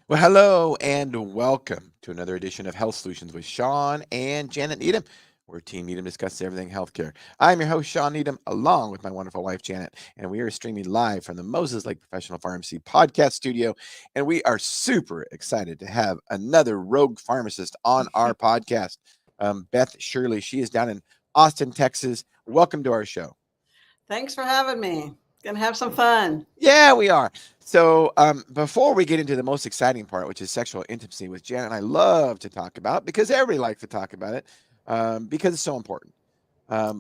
Well, hello and welcome to another edition of Health Solutions with Shawn and Janet Needham, where Team Needham discusses everything healthcare. I'm your host, Shawn Needham, along with my wonderful wife, Janet, and we are streaming live from the Moses Lake Professional Pharmacy podcast studio. And we are super excited to have another rogue pharmacist on our podcast, Beth Shirley. She is down in Austin, Texas. Welcome to our show. Thanks for having me. Gonna have some fun. Yeah, we are. So, before we get into the most exciting part, which is sexual intimacy, with Janet and I love to talk about because everybody likes to talk about it because it's so important.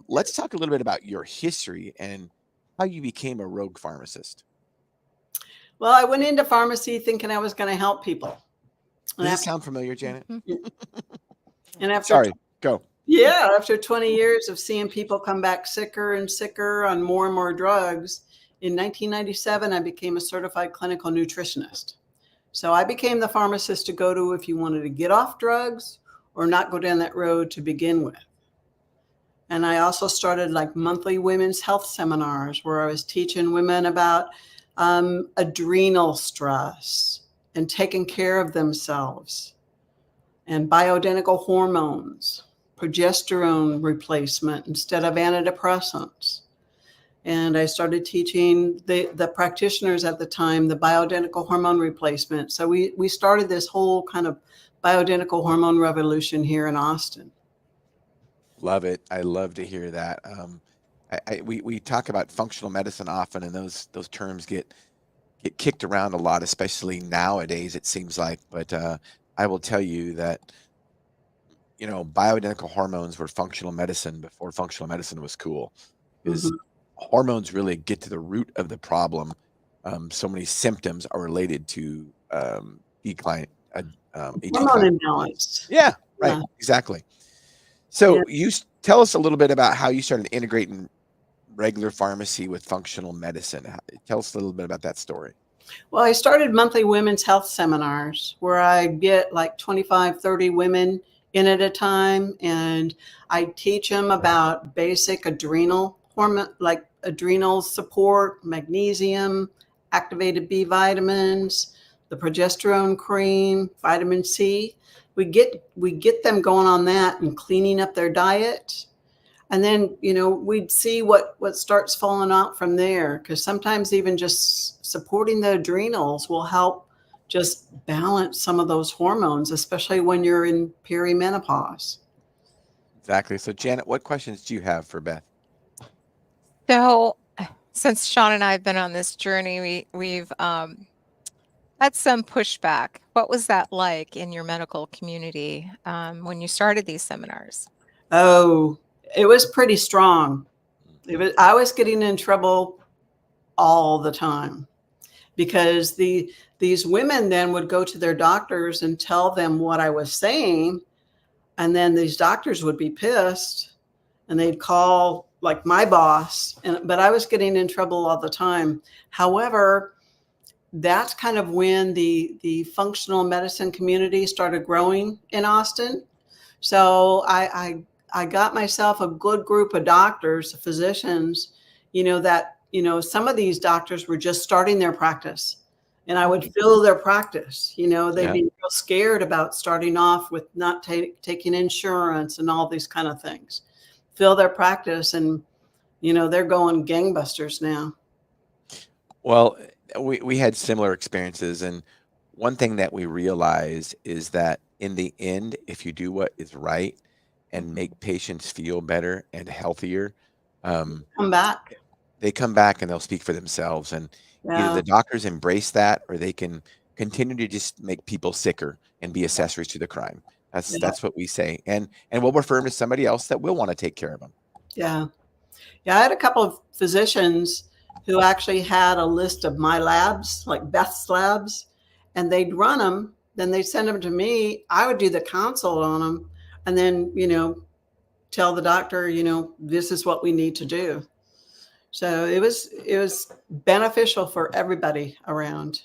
Let's talk a little bit about your history and how you became a rogue pharmacist. Well, I went into pharmacy thinking I was going to help people. Does this sound familiar, Janet? And after Sorry, go. after 20 years of seeing people come back sicker and sicker on more and more drugs, in 1997 I became a certified clinical nutritionist. So I became the pharmacist to go to if you wanted to get off drugs or not go down that road to begin with. And I also started like monthly women's health seminars where I was teaching women about adrenal stress and taking care of themselves and bioidentical hormones, progesterone replacement instead of antidepressants. And I started teaching the practitioners at the time the bioidentical hormone replacement. So we started this whole kind of bioidentical hormone revolution here in Austin. Love it. I love to hear that. We talk about functional medicine often, and those terms get kicked around a lot, especially nowadays, it seems like. But I will tell you that, bioidentical hormones were functional medicine before functional medicine was cool, because hormones really get to the root of the problem. So many symptoms are related to decline, Hormone imbalance. Yeah, right, Yeah. exactly. So Yeah. tell us a little bit about how you started integrating regular pharmacy with functional medicine. Tell us a little bit about that story. Well, I started monthly women's health seminars where I get like 25, 30 women in at a time. And I teach them about basic adrenal hormone, like adrenal support, magnesium, activated B vitamins, the progesterone cream, vitamin C. We get them going on that and cleaning up their diet. And then, we'd see what starts falling out from there. Because sometimes even just supporting the adrenals will help just balance some of those hormones, especially when you're in perimenopause. Exactly. So, Janet, what questions do you have for Beth? So, since Shawn and I have been on this journey, we've had some pushback. What was that like in your medical community when you started these seminars? Oh, it was pretty strong. I was getting in trouble all the time because these women then would go to their doctors and tell them what I was saying. And then these doctors would be pissed and they'd call like my boss. But I was getting in trouble all the time. However, that's kind of when the functional medicine community started growing in Austin. So I got myself a good group of doctors, physicians, that, some of these doctors were just starting their practice and I would fill their practice. They'd be real scared about starting off with not taking insurance and all these kind of things. Fill their practice and, they're going gangbusters now. Well, we had similar experiences. And one thing that we realized is that in the end, if you do what is right and make patients feel better and healthier, Come back. they come back and they'll speak for themselves. And either the doctors embrace that or they can continue to just make people sicker and be accessories to the crime. That's what we say. And we'll refer them to somebody else that will want to take care of them. Yeah. Yeah. I had a couple of physicians who actually had a list of my labs, like Beth's labs, and they'd run them. Then they'd send them to me. I would do the consult on them and then, tell the doctor, this is what we need to do. So it was beneficial for everybody around.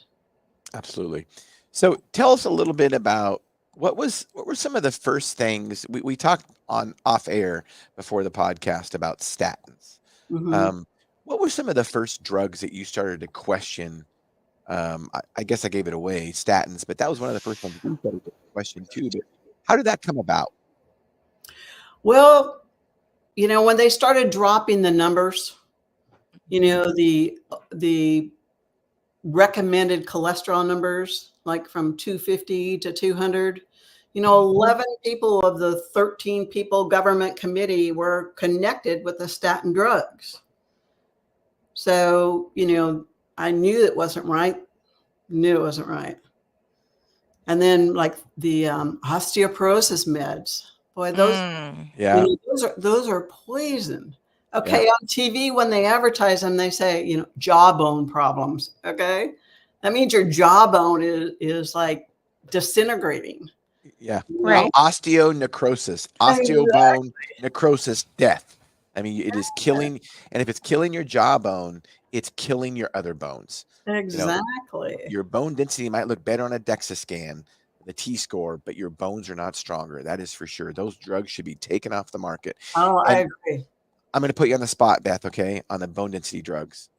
Absolutely. So tell us a little bit about what were some of the first things we talked on off air before the podcast about statins. Mm-hmm. What were some of the first drugs that you started to question I guess I gave it away, statins, but that was one of the first ones we started with the question too. But how did that come about? Well, when they started dropping the numbers, the recommended cholesterol numbers, like from 250 to 200, 11 people of the 13 people government committee were connected with the statin drugs. So, I knew it wasn't right. And then like the osteoporosis meds, boy, those, Yeah. those are poison. Okay, on TV, when they advertise them, they say, jawbone problems. Okay, that means your jawbone is like disintegrating. Yeah. Right. Osteonecrosis, osteobone necrosis, death. I mean, it is killing, and if it's killing your jawbone, it's killing your other bones. Exactly. Your bone density might look better on a DEXA scan, the T-score, but your bones are not stronger. That is for sure. Those drugs should be taken off the market. Oh, I agree. I'm going to put you on the spot, Beth, okay, on the bone density drugs.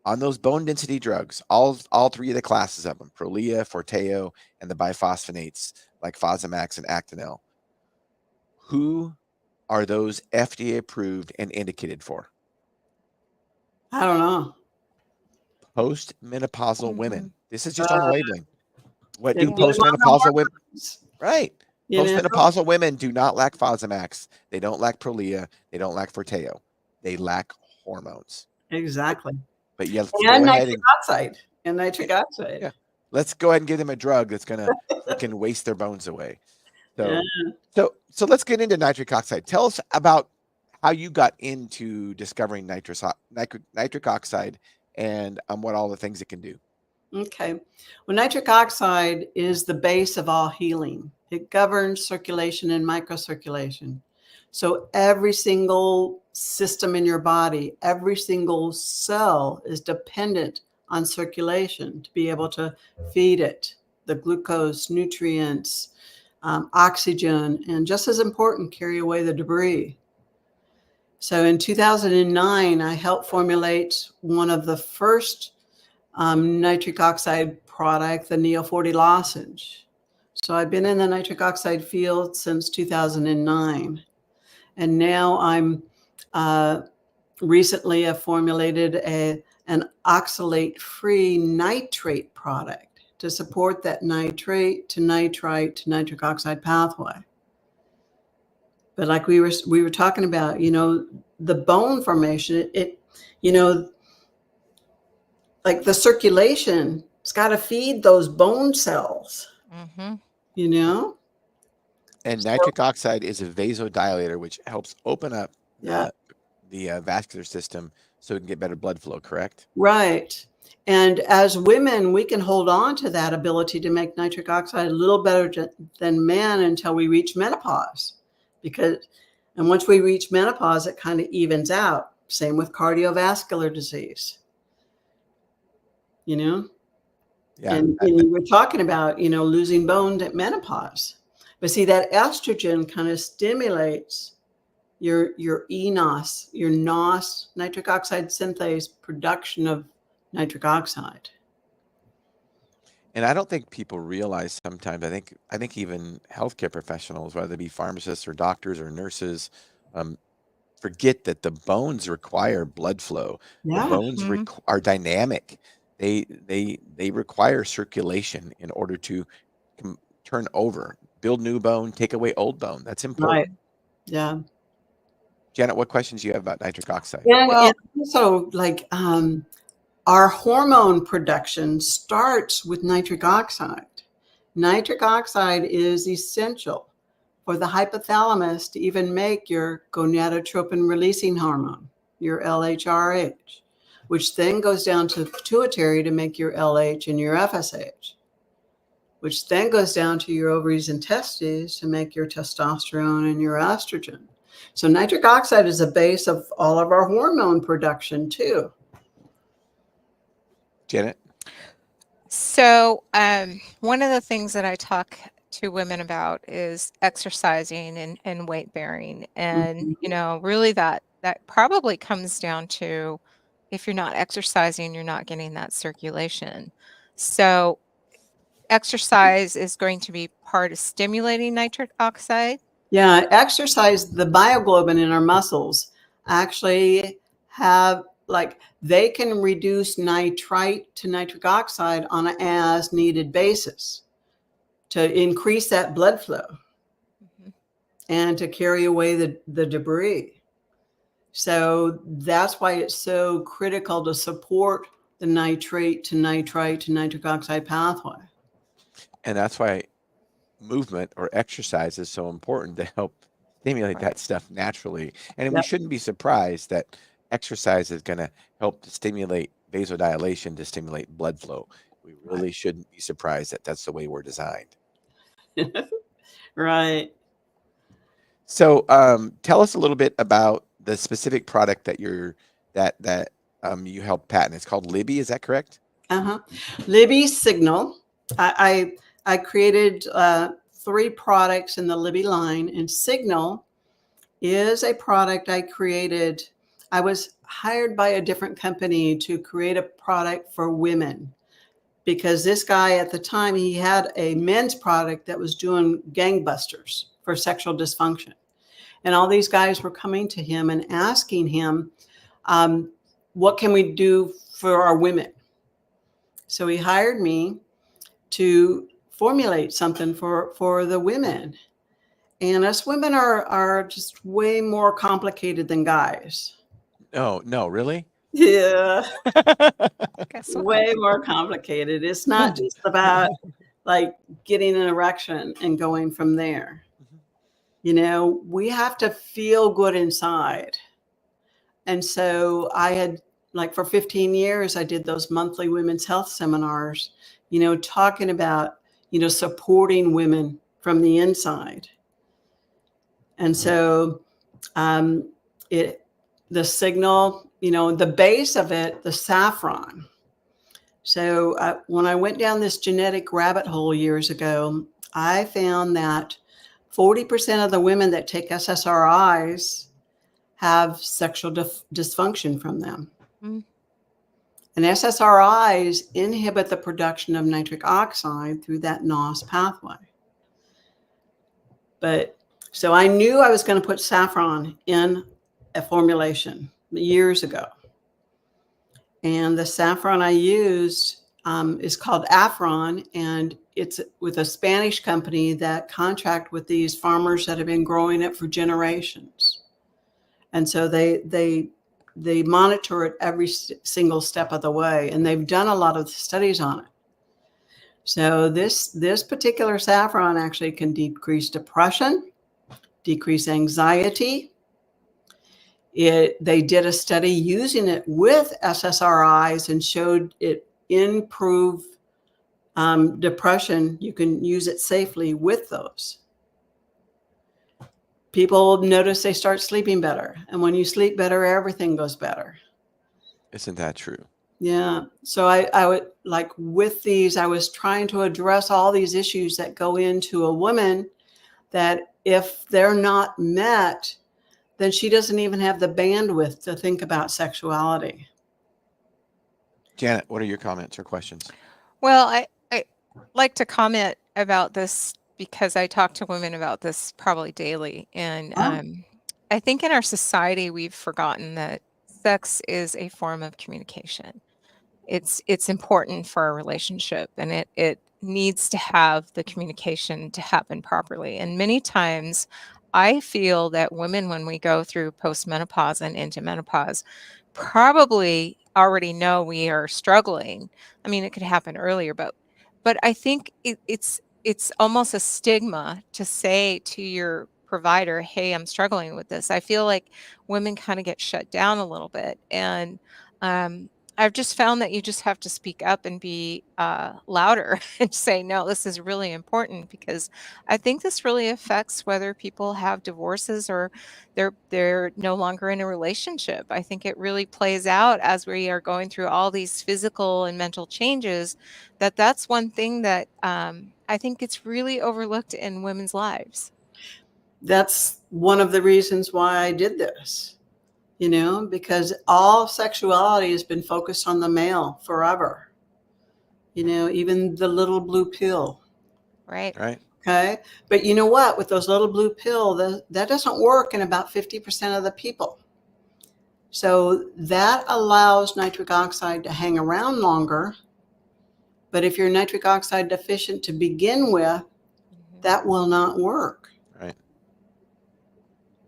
On those bone density drugs, all three of the classes of them, Prolia, Forteo, and the biphosphonates like Fosamax and Actonel, who are those FDA approved and indicated for? I don't know. Postmenopausal women. This is just on the labeling. What do Yeah. postmenopausal women? Right. You know? Postmenopausal women do not lack Fosamax. They don't lack Prolia. They don't lack Forteo. They lack hormones. Exactly. But yeah, And nitric oxide. Yeah. Let's go ahead and give them a drug that's going to freaking waste their bones away. So let's get into nitric oxide. Tell us about how you got into discovering nitric oxide and what all the things it can do. Okay. Well, nitric oxide is the base of all healing. It governs circulation and microcirculation. So every single system in your body, every single cell is dependent on circulation to be able to feed it the glucose, nutrients, oxygen, and just as important, carry away the debris. So in 2009, I helped formulate one of the first nitric oxide product, the Neo 40 lozenge. So I've been in the nitric oxide field since 2009. And now I'm recently have formulated an oxalate-free nitrate product to support that nitrate to nitrite to nitric oxide pathway. But like we were talking about, the bone formation, like the circulation, it's got to feed those bone cells, And nitric oxide is a vasodilator, which helps open up the vascular system so it can get better blood flow, correct? Right. And as women, we can hold on to that ability to make nitric oxide a little better than men until we reach menopause. And once we reach menopause, it kind of evens out. Same with cardiovascular disease. Yeah. And you were talking about, losing bone at menopause. But see, that estrogen kind of stimulates your eNOS, your NOS, nitric oxide synthase production of nitric oxide. And I don't think people realize sometimes, I think even healthcare professionals, whether they be pharmacists or doctors or nurses, forget that the bones require blood flow. Yeah. The bones are dynamic. They require circulation in order to turn over, build new bone, take away old bone. That's important. Right. Yeah. Janet, what questions do you have about nitric oxide? And also, like, our hormone production starts with nitric oxide. Nitric oxide is essential for the hypothalamus to even make your gonadotropin releasing hormone, your LHRH, which then goes down to the pituitary to make your LH and your FSH, which then goes down to your ovaries and testes to make your testosterone and your estrogen. So nitric oxide is a base of all of our hormone production too. Janet? So one of the things that I talk to women about is exercising and weight bearing. And, really that probably comes down to if you're not exercising, you're not getting that circulation. So exercise is going to be part of stimulating nitric oxide. Yeah, exercise, the myoglobin in our muscles actually have, like, they can reduce nitrite to nitric oxide on an as needed basis to increase that blood flow and to carry away the debris. So that's why it's so critical to support the nitrate to nitrite to nitric oxide pathway. And that's why movement or exercise is so important to help stimulate that stuff naturally. And we Yep. shouldn't be surprised that exercise is going to help to stimulate vasodilation, to stimulate blood flow. We really shouldn't be surprised that that's the way we're designed. Right. So tell us a little bit about the specific product that you helped patent. It's called Libby, is that correct? Libby Signal. I created 3 products in the Libby line, and Signal is a product I created. I was hired by a different company to create a product for women because this guy at the time, he had a men's product that was doing gangbusters for sexual dysfunction. And all these guys were coming to him and asking him, what can we do for our women? So he hired me to formulate something for the women. And us women are just way more complicated than guys. Oh, no, really? Yeah, Guess what? way more complicated. It's not just about like getting an erection and going from there. You know, we have to feel good inside. And so I had, like, for 15 years, I did those monthly women's health seminars, you know, talking about, you know, supporting women from the inside. And so the Signal, you know, the base of it, the saffron. So when I went down this genetic rabbit hole years ago, I found that 40% of the women that take SSRIs have sexual dysfunction from them. And SSRIs inhibit the production of nitric oxide through that NOS pathway. But so I knew I was going to put saffron in a formulation years ago. And the saffron I used is called Afron, and it's with a Spanish company that contract with these farmers that have been growing it for generations. And so they monitor it every single step of the way, and they've done a lot of studies on it. So this particular saffron actually can decrease depression, decrease anxiety. They did a study using it with SSRIs and showed it improve depression. You can use it safely with those. People notice they start sleeping better. And when you sleep better, everything goes better. Isn't that true? Yeah. So I would, like, with these, I was trying to address all these issues that go into a woman that if they're not met, then she doesn't even have the bandwidth to think about sexuality. Janet, what are your comments or questions? Well, I like to comment about this because I talk to women about this probably daily. And I think in our society, we've forgotten that sex is a form of communication. It's important for our relationship, and it needs to have the communication to happen properly. And many times I feel that women, when we go through postmenopause and into menopause, probably already know we are struggling. I mean, it could happen earlier, but I think it's almost a stigma to say to your provider, "Hey, I'm struggling with this." I feel like women kind of get shut down a little bit, and I've just found that you just have to speak up and be louder and say, "No, this is really important," because I think this really affects whether people have divorces or they're no longer in a relationship. I think it really plays out as we are going through all these physical and mental changes. That's one thing that I think it's really overlooked in women's lives. That's one of the reasons why I did this. because all sexuality has been focused on the male forever, even the little blue pill. Right. Right. Okay. But you know what? With those little blue pill, that doesn't work in about 50% of the people. So that allows nitric oxide to hang around longer. But if you're nitric oxide deficient to begin with, that will not work. Right.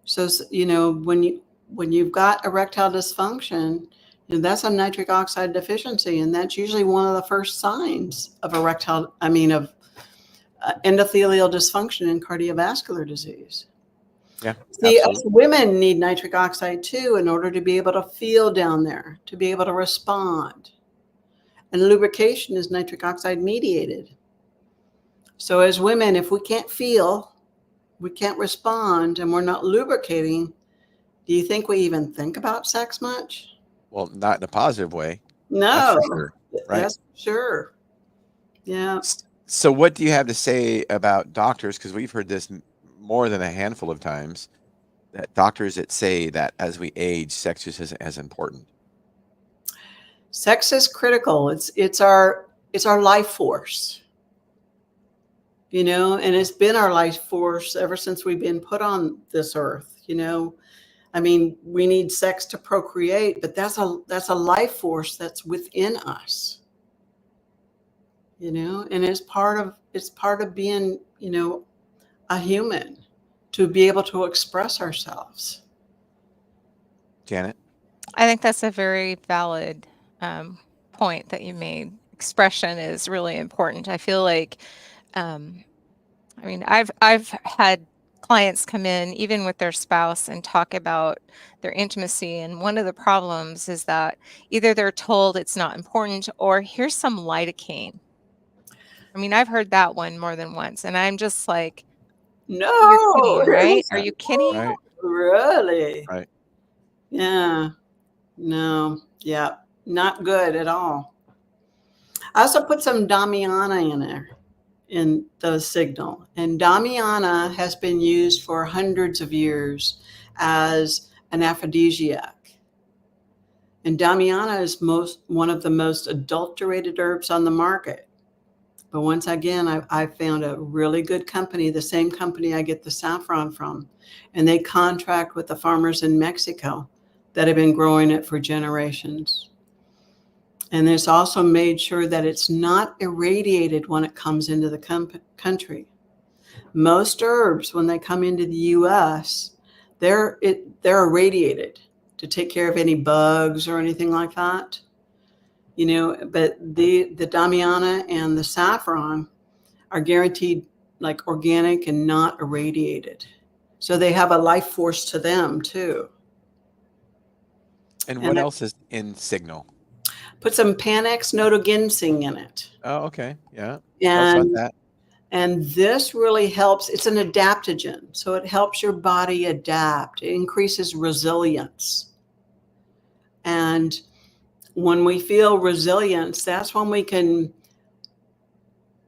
So, when you've got erectile dysfunction, that's a nitric oxide deficiency. And that's usually one of the first signs of endothelial dysfunction and cardiovascular disease. Yeah. See, Absolutely. us women need nitric oxide too in order to be able to feel down there, to be able to respond. And lubrication is nitric oxide mediated. So as women, if we can't feel, we can't respond, and we're not lubricating, do you think we even think about sex much? Well, not in a positive way. No, That's for sure. Right. that's for sure. Yeah. So what do you have to say about doctors? Because we've heard this more than a handful of times, that doctors that say that as we age, sex just isn't as important. Sex is critical. It's our life force. And it's been our life force ever since we've been put on this earth. We need sex to procreate, but that's a life force that's within us. And it's part of being, a human, to be able to express ourselves. Janet? I think that's a very valid point that you made. Expression is really important. I feel like, I've had clients come in even with their spouse and talk about their intimacy, and one of the problems is that either they're told it's not important, or here's some lidocaine. I've heard that one more than once, and I'm just like, No, you're kidding, right? Are you kidding? Right. Really? Right. Yeah. No. Yeah. Not good at all. I also put some Damiana in there, in the Signal. And Damiana has been used for hundreds of years as an aphrodisiac. And Damiana is one of the most adulterated herbs on the market. But once again, I found a really good company, the same company I get the saffron from. And they contract with the farmers in Mexico that have been growing it for generations. And it's also made sure that it's not irradiated when it comes into the country. Most herbs, when they come into the U.S., they're irradiated to take care of any bugs or anything like that. But the Damiana and the saffron are guaranteed like organic and not irradiated. So they have a life force to them too. And what else is in Signal? Put some Panax notoginseng in it. Oh, okay. Yeah. Tell us about that. And this really helps. It's an adaptogen. So it helps your body adapt. It increases resilience. And when we feel resilience, that's when we can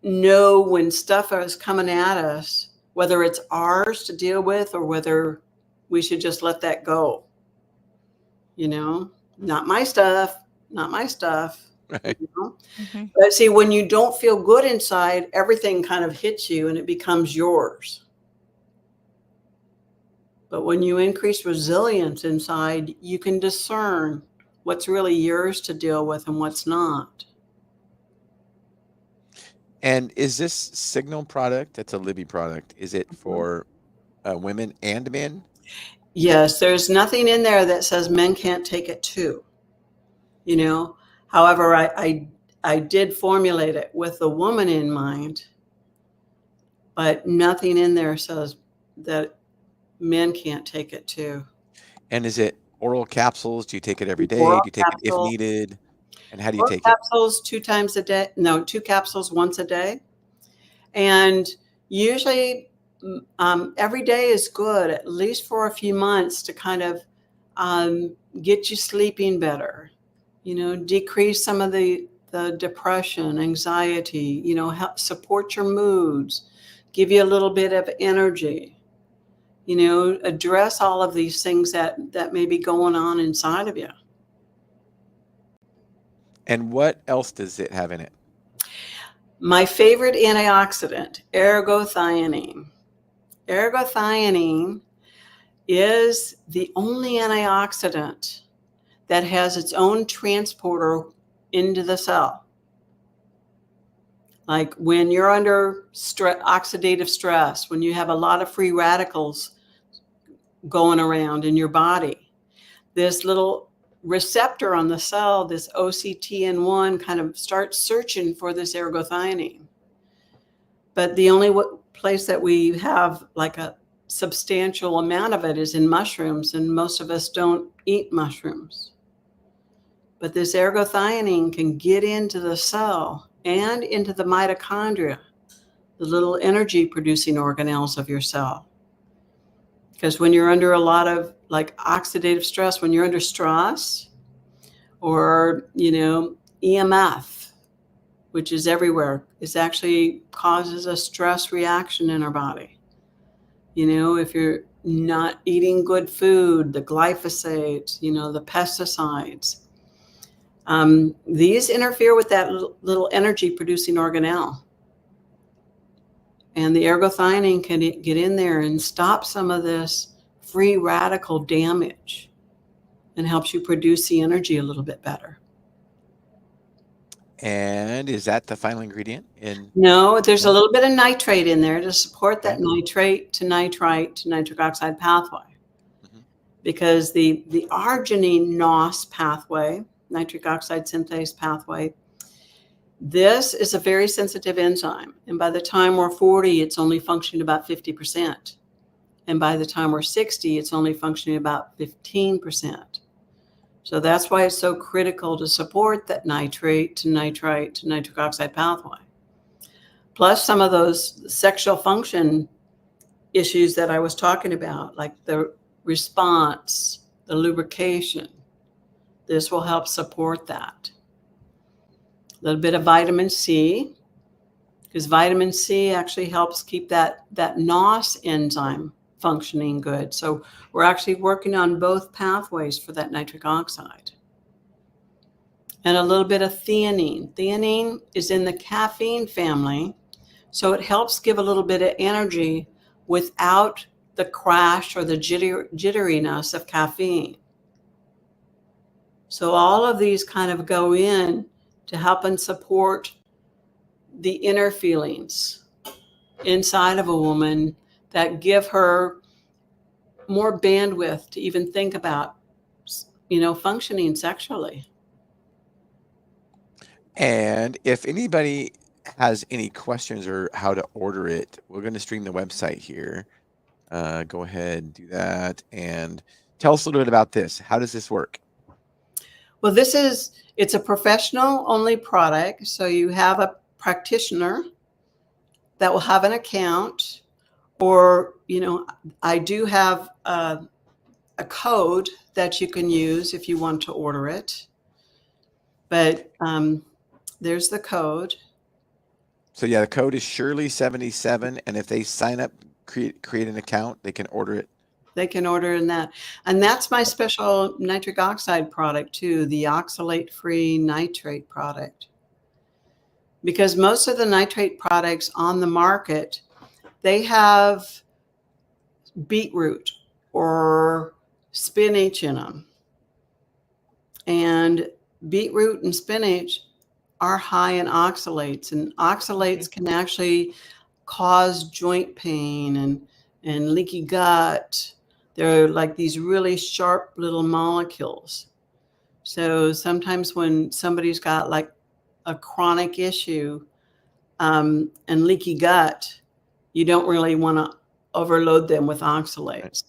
know when stuff is coming at us, whether it's ours to deal with or whether we should just let that go. Not my stuff, not my stuff. Right. Mm-hmm. But see, when you don't feel good inside, everything kind of hits you and it becomes yours. But when you increase resilience inside, you can discern what's really yours to deal with and what's not. And is this Signal product, that's a Libby product, is it for women and men? Yes, there's nothing in there that says men can't take it too. However, I did formulate it with the woman in mind, but nothing in there says that men can't take it too. And is it oral capsules? Do you take it every day? Oral Do you take it if capsule. needed? And how do you Oral take it? capsules 2 times a day. No, 2 capsules once a day. And usually every day is good, at least for a few months, to kind of get you sleeping better, decrease some of the depression, anxiety, help support your moods, give you a little bit of energy, address all of these things that may be going on inside of you. And what else does it have in it? My favorite antioxidant, ergothioneine. Ergothioneine is the only antioxidant that has its own transporter into the cell. Like when you're under oxidative stress, when you have a lot of free radicals going around in your body, this little receptor on the cell, this OCTN1, kind of starts searching for this ergothioneine. But the only place that we have like a substantial amount of it is in mushrooms, and most of us don't eat mushrooms. But this ergothioneine can get into the cell and into the mitochondria, the little energy producing organelles of your cell. Because when you're under a lot of like oxidative stress, when you're under stress, or EMF, which is everywhere, it actually causes a stress reaction in our body. If you're not eating good food, the glyphosate, the pesticides, these interfere with that little energy producing organelle. And the ergothioneine can get in there and stop some of this free radical damage and helps you produce the energy a little bit better. And is that the final ingredient? No, there's a little bit of nitrate in there to support that nitrate to nitrite to nitric oxide pathway. Mm-hmm. Because the arginine NOS pathway, nitric oxide synthase pathway, this is a very sensitive enzyme. And by the time we're 40, it's only functioning about 50%. And by the time we're 60, it's only functioning about 15%. So that's why it's so critical to support that nitrate to nitrite to nitric oxide pathway. Plus some of those sexual function issues that I was talking about, like the response, the lubrication. This will help support that. A little bit of vitamin C, because vitamin C actually helps keep that NOS enzyme functioning good. So we're actually working on both pathways for that nitric oxide. And a little bit of theanine. Theanine is in the caffeine family, so it helps give a little bit of energy without the crash or the jitteriness of caffeine. So all of these kind of go in to help and support the inner feelings inside of a woman that give her more bandwidth to even think about, functioning sexually. And if anybody has any questions or how to order it, we're going to stream the website here. Go ahead and do that. And tell us a little bit about this. How does this work? Well, it's a professional only product. So you have a practitioner that will have an account, or, I do have a code that you can use if you want to order it. But there's the code. So yeah, the code is Shirley77. And if they sign up, create an account, they can order it. They can order in that. And that's my special nitric oxide product too, the oxalate-free nitrate product. Because most of the nitrate products on the market, they have beetroot or spinach in them. And beetroot and spinach are high in oxalates, and oxalates can actually cause joint pain and leaky gut. They're like these really sharp little molecules. So sometimes when somebody's got like a chronic issue and leaky gut, you don't really want to overload them with oxalates.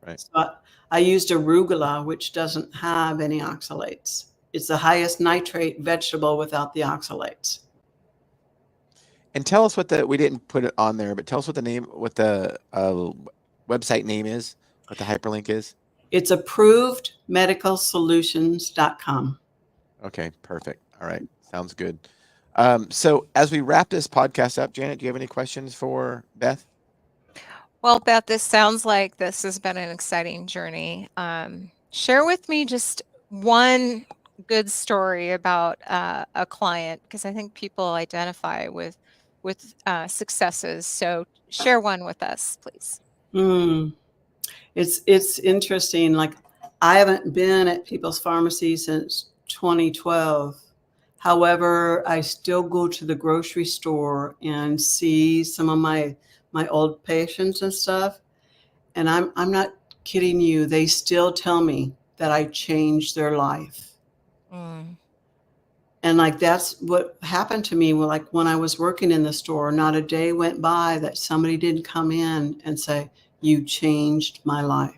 Right. So I used arugula, which doesn't have any oxalates. It's the highest nitrate vegetable without the oxalates. And tell us we didn't put it on there, but tell us what the website name is, what the hyperlink is. It's approvedmedicalsolutions.com. Okay, perfect. All right. Sounds good. So as we wrap this podcast up, Janet, do you have any questions for Beth? Well, Beth, this sounds like this has been an exciting journey. Share with me just one good story about a client, because I think people identify with successes. So share one with us, please. It's interesting. Like, I haven't been at People's Pharmacy since 2012. However, I still go to the grocery store and see some of my old patients and stuff. And I'm not kidding you. They still tell me that I changed their life. Mm. And like, that's what happened to me. Well, like when I was working in the store, not a day went by that somebody didn't come in and say, "You changed my life."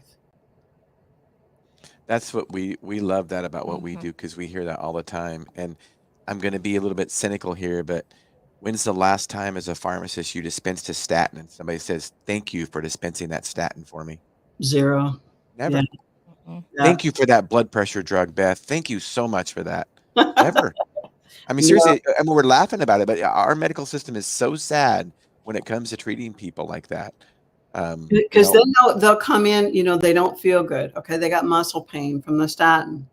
That's what we love that about what we Mhm. do, because we hear that all the time. And I'm going to be a little bit cynical here, but when's the last time as a pharmacist you dispensed a statin and somebody says, "Thank you for dispensing that statin for me"? Zero. Yeah. Never. Mhm. Yeah. Thank you for that blood pressure drug, Beth. Thank you so much for that. Never. I mean, No. seriously, I mean, we're laughing about it, but our medical system is so sad when it comes to treating people like that. You Because know, then they'll come in, they don't feel good. Okay, they got muscle pain from the statin,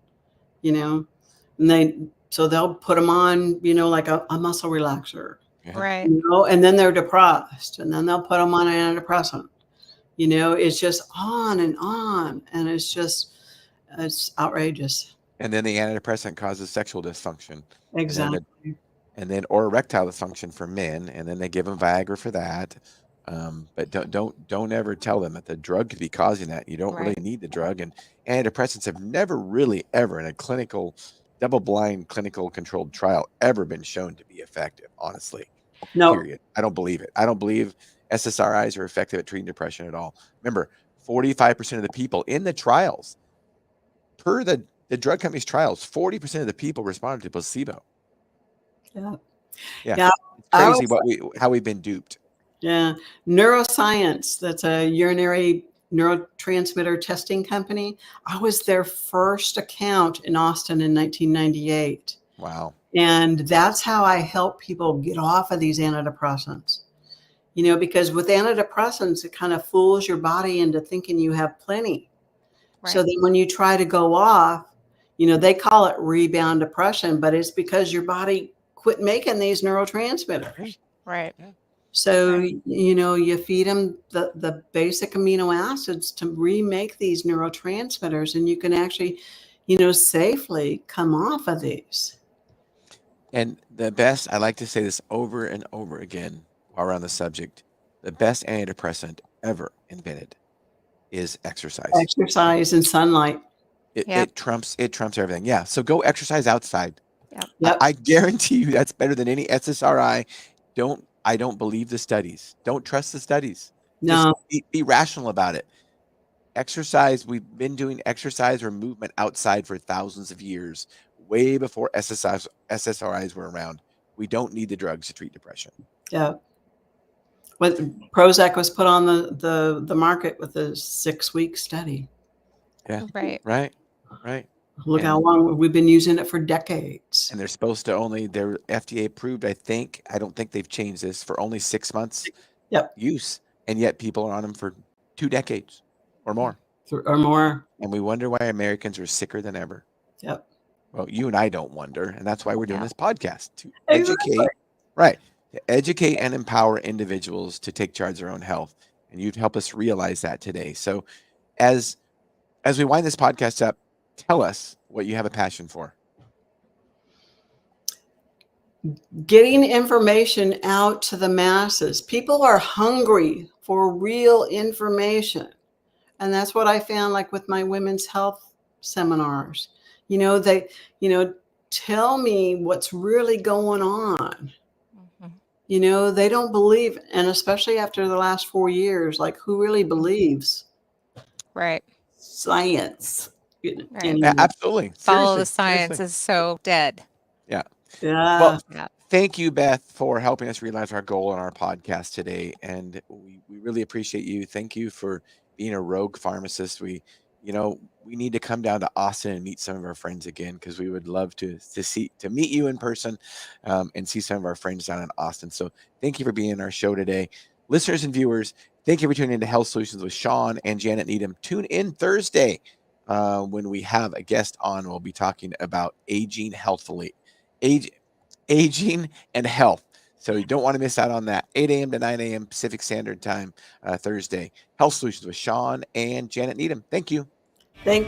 and so they'll put them on, like a muscle relaxer, yeah. Right. and then they're depressed, and then they'll put them on an antidepressant. It's just on, and it's outrageous. And then the antidepressant causes sexual dysfunction, and then Exactly. or erectile dysfunction for men, and then they give them Viagra for that. But don't ever tell them that the drug could be causing that. You don't really Right. need the drug, and antidepressants have never really ever in a clinical, double-blind clinical controlled trial ever been shown to be effective. Honestly, No, period. I don't believe it. I don't believe SSRIs are effective at treating depression at all. Remember, 45% of the people in the trials, per the drug company's trials, 40% of the people responded to placebo. yeah, Yeah, yeah. it's I crazy was how we've been duped. Yeah. Neuroscience, that's a urinary neurotransmitter testing company. I was their first account in Austin in 1998. Wow. And that's how I help people get off of these antidepressants. Because with antidepressants, it kind of fools your body into thinking you have plenty. So Right. then when you try to go off, they call it rebound depression, but it's because your body quit making these neurotransmitters. Right. Yeah. So, Right. you feed them the basic amino acids to remake these neurotransmitters, and you can actually, safely come off of these. And the best, I like to say this over and over again while we're on the subject, the best antidepressant ever invented is exercise. Exercise and sunlight. It, Yep. it trumps it trumps everything. Yeah. So go exercise outside. Yep. Yep. I guarantee you that's better than any SSRI. I don't believe the studies. Don't trust the studies. Just No, be rational about it. Exercise, we've been doing exercise or movement outside for thousands of years, way before SSRIs were around. We don't need the drugs to treat depression. yeah. When Prozac was put on the market with a 6-week study. Yeah. Right. Right. Right. Look how And long we've been using it for decades. they're supposed to they're FDA approved, I think. I don't think they've changed this, for only 6 months Yep. use. And yet people are on them for 2 decades or more. Or more. And we wonder why Americans are sicker than ever. Yep. Well, you and I don't wonder, and that's why we're doing Yeah. this podcast, to Exactly. educate, right? To educate and empower individuals to take charge of their own health. And you've helped us realize that today. So as we wind this podcast up, tell us what you have a passion for. Getting information out to the masses. People are hungry for real information. And that's what I found, like with my women's health seminars. They, tell me what's really going on. Mhm. They don't believe, and especially after the last 4 years, like, who really believes Right. science Right. anymore? Absolutely. Follow the Seriously. science Seriously. is so dead. Yeah. Yeah. Well, Yeah. thank you, Beth, for helping us realize our goal on our podcast today. And we really appreciate you. Thank you for being a rogue pharmacist. We need to come down to Austin and meet some of our friends again, because we would love to meet you in person, and see some of our friends down in Austin. So thank you for being on our show today. Listeners and viewers, thank you for tuning in to Health Solutions with Shawn and Janet Needham. Tune in Thursday when we have a guest on. We'll be talking about aging healthfully, aging and health. So you don't want to miss out on that. 8 a.m. to 9 a.m. Pacific Standard Time, Thursday. Health Solutions with Shawn and Janet Needham. Thank you. Thank